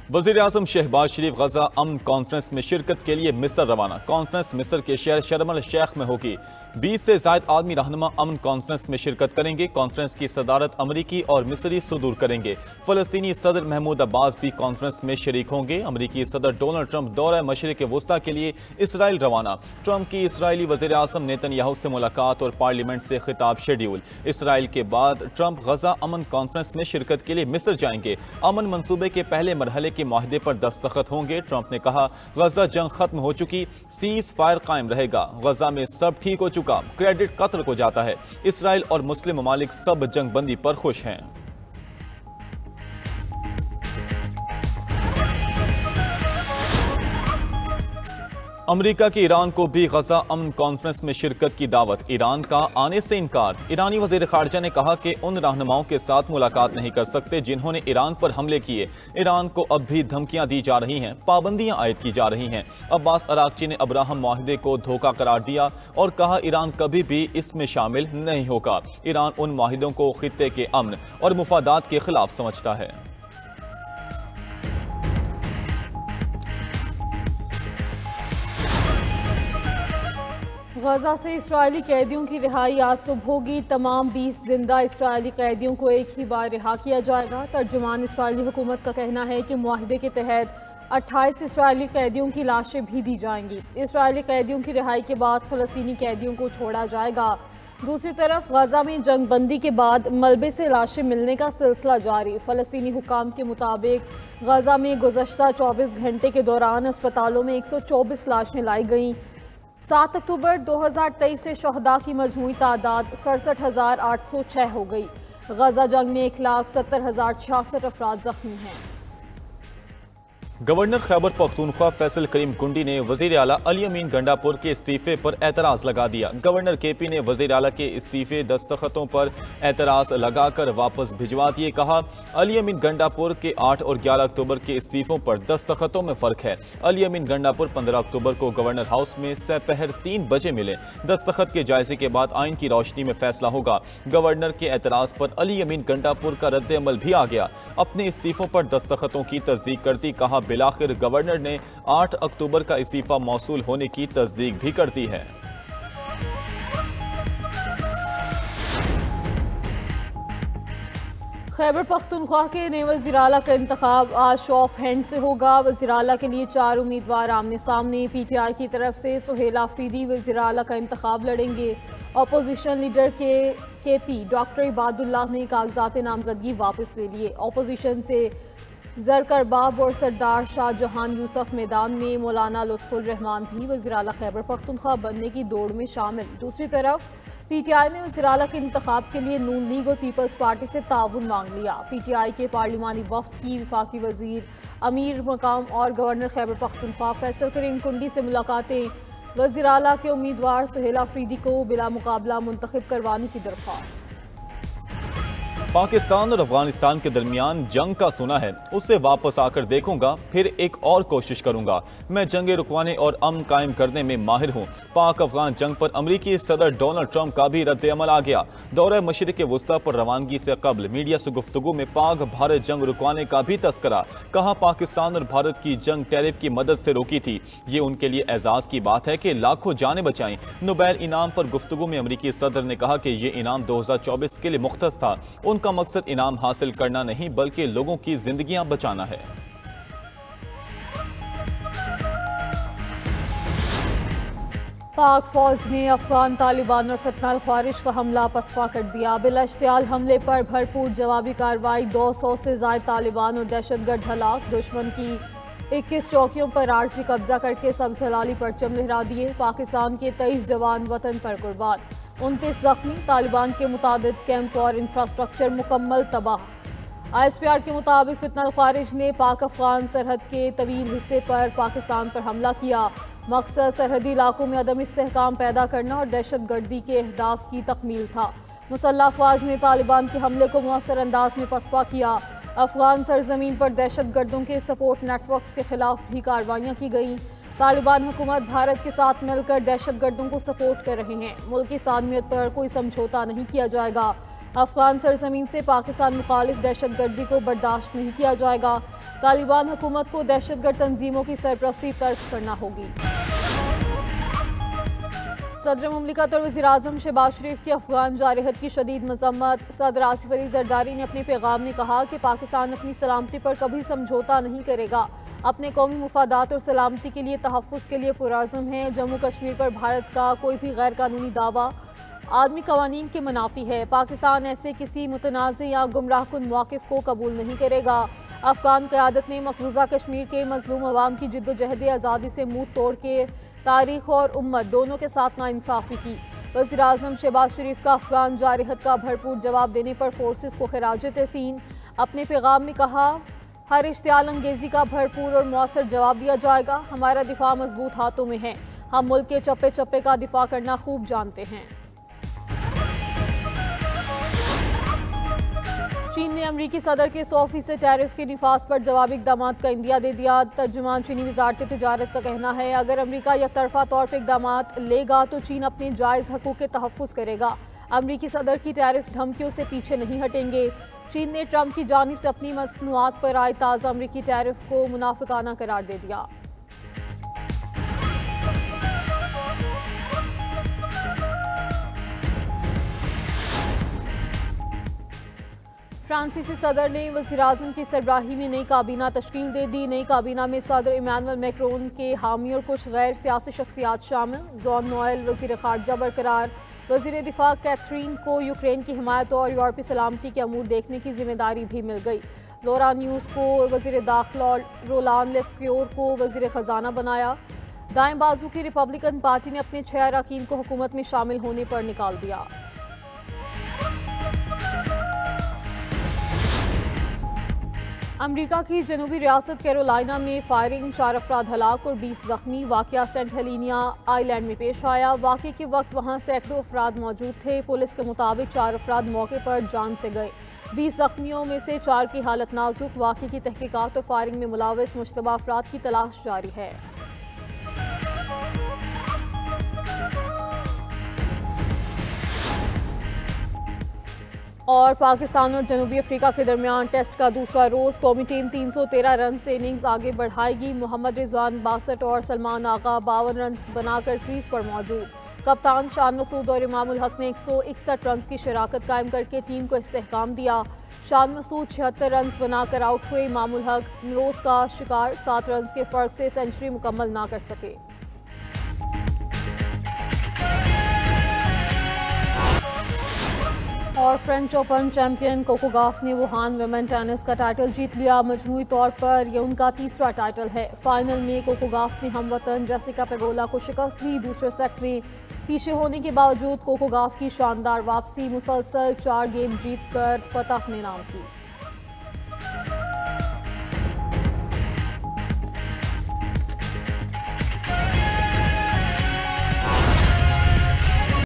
वज़ीर आज़म शहबाज शरीफ गजा अमन कॉन्फ्रेंस में शिरकत के लिए मिस्र रवाना। कॉन्फ्रेंस मिस्र के शहर शर्म अल शेख में होगी। 20 से ज़ायद आदमी रहनुमा अमन कॉन्फ्रेंस में शिरकत करेंगे। कॉन्फ्रेंस की सदारत अमरीकी और मिस्री सदूर करेंगे। फ़लस्तीनी सदर महमूद अब्बास भी कॉन्फ्रेंस में शरीक होंगे। अमरीकी सदर डोनाल्ड ट्रंप दौरा मशरिक़ वस्ता के लिए इसराइल रवाना। ट्रंप की इसराइली वज़ीर आज़म नेतन्याहू से मुलाकात और पार्लियामेंट से खिताब शेड्यूल। इसराइल के बाद ट्रंप गजा अमन कॉन्फ्रेंस में शिरकत के लिए मिस्र जाएंगे। अमन मंसूबे के पहले मरहले के माहिदे पर दस्तखत होंगे। ट्रंप ने कहा, गजा जंग खत्म हो चुकी, सीज फायर कायम रहेगा। गजा में सब ठीक हो चुका, क्रेडिट कतर को जाता है। इसराइल और मुस्लिम ममालिक सब जंग बंदी पर खुश हैं। अमेरिका की ईरान को भी गजा अमन कॉन्फ्रेंस में शिरकत की दावत। ईरान का आने से इनकार। ईरानी वज़ीर ख़ारजा ने कहा कि उन रहनुमाओं के साथ मुलाकात नहीं कर सकते जिन्होंने ईरान पर हमले किए। ईरान को अब भी धमकियां दी जा रही हैं, पाबंदियां आयद की जा रही हैं। अब्बास अरागची ने अब्राहम माहिदे को धोखा करार दिया और कहा, ईरान कभी भी इसमें शामिल नहीं होगा। ईरान उन माहिदों को खित्ते के अमन और मुफादात के खिलाफ समझता है। गजा से इसराइली कैदियों की रिहाई आज सुबह होगी। तमाम 20 जिंदा इसराइली कैदियों को एक ही बार रिहा किया जाएगा। तर्जुमान इसराइली हुकूमत का कहना है कि मुआहदे के तहत 28 इसराइली कैदियों की लाशें भी दी जाएंगी। इसराइली कैदियों की रिहाई के बाद फ़लस्तीनी कैदियों को छोड़ा जाएगा। दूसरी तरफ गजा में जंग बंदी के बाद मलबे से लाशें मिलने का सिलसिला जारी। फ़लस्तीनी हुकाम के मुताबिक गजा में गुज़श्ता 24 घंटे के दौरान अस्पतालों में 124 लाशें लाई गईं। 7 अक्टूबर 2023 से शहदा की मजमूई तादाद 67,806 हो गई। गजा जंग में 1,70,066 अफराद जख्मी हैं। गवर्नर खैबर पख्तूनख्वा फैसल करीम कुंडी ने वज़ीर आला अली अमीन गंडापुर के इस्तीफे पर एतराज़ लगा दिया। गवर्नर केपी ने वज़ीर आला के इस्तीफे दस्तखतों पर एतराज़ लगाकर वापस भिजवा दिए। कहा, अली अमीन गंडापुर के 8 और 11 अक्टूबर के इस्तीफों पर दस्तखतों में फ़र्क है। अली अमीन गंडापुर 15 अक्टूबर को गवर्नर हाउस में सपहर 3 बजे मिले। दस्तखत के जायजे के बाद आइन की रोशनी में फैसला होगा। गवर्नर के एतराज़ पर अली अमीन गंडापुर का रद्द अमल भी आ गया। अपने इस्तीफों पर दस्तखतों की तस्दीक करती कहा, बिलाखिर गवर्नर ने 8 अक्टूबर का इस्तीफा मौसूल होने की तस्दीक भी कर दी है। खैबर पख्तूनख्वा के नए वज़ीर आला का इंतखाब आज शो ऑफ हैंड से होगा। वज़ीर आला के लिए 4 उम्मीदवार आमने सामने। PTI की तरफ से सुहेल आफरीदी वज़ीर आला का इंतखाब लड़ेंगे। Opposition leader KP doctor Ibadullah ने कागजात नामजदगी वापस ले लिए। अपोजिशन से ज़रकर बाब और सरदार शाहजहान यूसुफ मैदान में। मौलाना लुत्फुर रहमान भी वज़ीर आला खैबर पख्तूनख्वा बनने की दौड़ में शामिल। दूसरी तरफ PTI ने वज़ीर आला के इंतखाब के लिए नून लीग और पीपल्स पार्टी से ताउन मांग लिया। PTI के पार्लिमानी वफ्द की वफाकी वज़ीर अमीर मकाम और गवर्नर खैबर पख्तूनख्वा फैसल करीम कुंडी से मुलाकातें। वज़ीर आला के उम्मीदवार सुहेल आफरीदी को बिला मुकाबला मुंतखब करवाने की दरख्वास्त। पाकिस्तान और अफगानिस्तान के दरमियान जंग का सुना है, उससे वापस आकर देखूंगा, फिर एक और कोशिश करूंगा। मैं जंगे रुकवाने और अमन कायम करने में माहिर हूं। पाक अफगान जंग पर अमरीकी सदर डोनाल्ड ट्रंप का भी रद्द अमल आ गया। दौरे मशरिक़ वस्ता पर रवानगी से कबल मीडिया से गुफ्तगू में पाक भारत जंग रुकवाने का भी तस्करा। कहा, पाकिस्तान और भारत की जंग टैरिफ की मदद से रोकी थी। ये उनके लिए एजाज की बात है कि लाखों जानें बचाई। नोबेल इनाम पर गुफ्तगू में अमरीकी सदर ने कहा कि ये इनाम 2024 के लिए मुख्तस था। उनका मकसद इनाम हासिल करना नहीं बल्कि लोगों की जिंदगियां बचाना है। पाक फौज ने अफगान तालिबान और फितना ख्वारिश का हमला पसपा कर दिया। बिलाश्तियाल हमले पर भरपूर जवाबी कार्रवाई। 200 से ज्यादा तालिबान और दहशतगर्द हलाक। दुश्मन की 21 चौकियों पर आरजी कब्जा करके सब्ज हलाली परचम लहरा दिए। पाकिस्तान के 23 जवान वतन पर कुर्बान, 29 जख्मी। तालिबान के मुताबिक कैंप और इंफ्रास्ट्रक्चर मुकम्मल तबाह। ISPR के मुताबिक फितना ख्वारिश ने पाक अफगान सरहद के तवील हिस्से पर पाकिस्तान पर हमला किया। मकसद सरहदी इलाकों में अदम इस्तेहकाम पैदा करना और दहशत गर्दी के अहदाफ की तकमील था। मुसल्लह अफवाज ने तालिबान के हमले को मुअस्सर अंदाज में पसपा किया। अफगान सरजमीन पर दहशत गर्दों के सपोर्ट नेटवर्क्स के खिलाफ भी कार्रवाइयाँ की गईं। तालिबान हुकूमत भारत के साथ मिलकर दहशत गर्दों को सपोर्ट कर रहे हैं। मुल्क की सालमियत पर कोई समझौता नहीं किया जाएगा। अफगान सरजमीन से पाकिस्तान मुखालिफ दहशतगर्दी को बर्दाश्त नहीं किया जाएगा। तालिबान हुकूमत को दहशतगर्द तंजीमों की सरपरस्ती तर्क करना होगी। सदर मुमलिकत और वज़ीर-ए-आज़म शहबाज शरीफ की अफगान जारहत की शदीद मजम्मत। सदर आसिफ अली जरदारी ने अपने पैगाम में कहा कि पाकिस्तान अपनी सलामती पर कभी समझौता नहीं करेगा, अपने कौमी मुफादात और सलामती के लिए तहफ़्फ़ुज़ के लिए पुरअज़्म है। जम्मू कश्मीर पर भारत का कोई भी गैर कानूनी दावा आदमी कवानीन के मुनाफी है। पाकिस्तान ऐसे किसी मुतनाज़ या गुमराहकुन मौक़िफ़ को कबूल नहीं करेगा। अफगान क़यादत ने मकबूजा कश्मीर के मज़लूम अवाम की जिद्दोजहद आज़ादी से मुँह तोड़ के तारीख़ और उम्मत दोनों के साथ नाइंसाफ़ी की। वज़ीर-ए-आज़म शहबाज शरीफ का अफगान जारहत का भरपूर जवाब देने पर फोर्सेस को खिराज तहसीन। अपने पैगाम में कहा, हर इश्तियाल अंगेज़ी का भरपूर और मौसर जवाब दिया जाएगा। हमारा दिफा मजबूत हाथों में है। हम मुल्क के चप्पे चप्पे का दिफा करना खूब जानते हैं। चीन ने अमरीकी सदर के 100% टैरिफ के निफाज पर जवाबी इक़दाम का इंदिया दे दिया। तर्जुमान चीनी वज़ारत तिजारत का कहना है, अगर अमरीका यकतरफा तौर पर इक़दाम लेगा तो चीन अपने जायज़ हकूक़ के तहफ़्फ़ुज़ करेगा। अमरीकी सदर की टैरिफ धमकियों से पीछे नहीं हटेंगे। चीन ने ट्रंप की जानिब से अपनी मसनूआत पर आए ताज़ा अमरीकी टैरिफ को मुनाफिकाना करार दे दिया। फ्रांसीसी सदर ने वज़ीर-ए-आज़म की सरबराही में नई काबीना तश्कील दे दी। नई काबीना में सदर इमानुएल मैक्रोन के हामी और कुछ गैर सियासी शख्सियात शामिल। जॉन नोएल वज़ीर ख़ारजा बरकरार। वज़ीर दिफा कैथरीन को यूक्रेन की हिमायत और यूरोपीय सलामती के अमूर देखने की जिम्मेदारी भी मिल गई। लौरा न्यूज़ को वज़ीर दाखिला और रोलान लेस्क्योर को वज़ीर ख़जाना बनाया। दाएं बाजू की रिपब्लिकन पार्टी ने अपने 6 अरकान को हुकूमत में शामिल होने पर निकाल दिया। अमरीका की जनूबी रियासत कैरोलिना में फायरिंग, 4 अफराद हलाक और 20 जख्मी। वाक़या सेंट हेलेनिया आइलैंड में पेश आया। वाक़े के वक्त वहाँ सैकड़ों अफराद मौजूद थे। पुलिस के मुताबिक 4 अफराद मौके पर जान से गए। 20 जख्मियों में से 4 की हालत नाजुक। वाक़े की तहकीकात और फायरिंग में मुलव्वस मुश्तबा अफराद की तलाश जारी है। और पाकिस्तान और जनूबी अफ्रीका के दरमियान टेस्ट का दूसरा रोज़ कौमी टीम 313 रन से इनिंग्स आगे बढ़ाएगी। मोहम्मद रिजवान 62 और सलमान आगा 52 रन बनाकर क्रीज पर मौजूद। कप्तान शान मसूद और इमामुल हक ने 161 रन की शराकत कायम करके टीम को इस्तेहकाम दिया। शान मसूद 76 रन बनाकर आउट हुए। इमामुल हक नरोज का शिकार 7 रन के फर्क से सेंचुरी मुकम्मल ना कर सके। और French Open champion Coco Gauff ने वुहान वुमेन टेनिस का टाइटल जीत लिया। मजमूई तौर पर यह उनका तीसरा टाइटल है। फाइनल में कोको गॉफ ने हमवतन जेसिका पेगोला को शिकस्त दी। दूसरे सेट में पीछे होने के बावजूद कोको गॉफ की शानदार वापसी, मुसलसल 4 गेम जीतकर फतह अपने नाम की।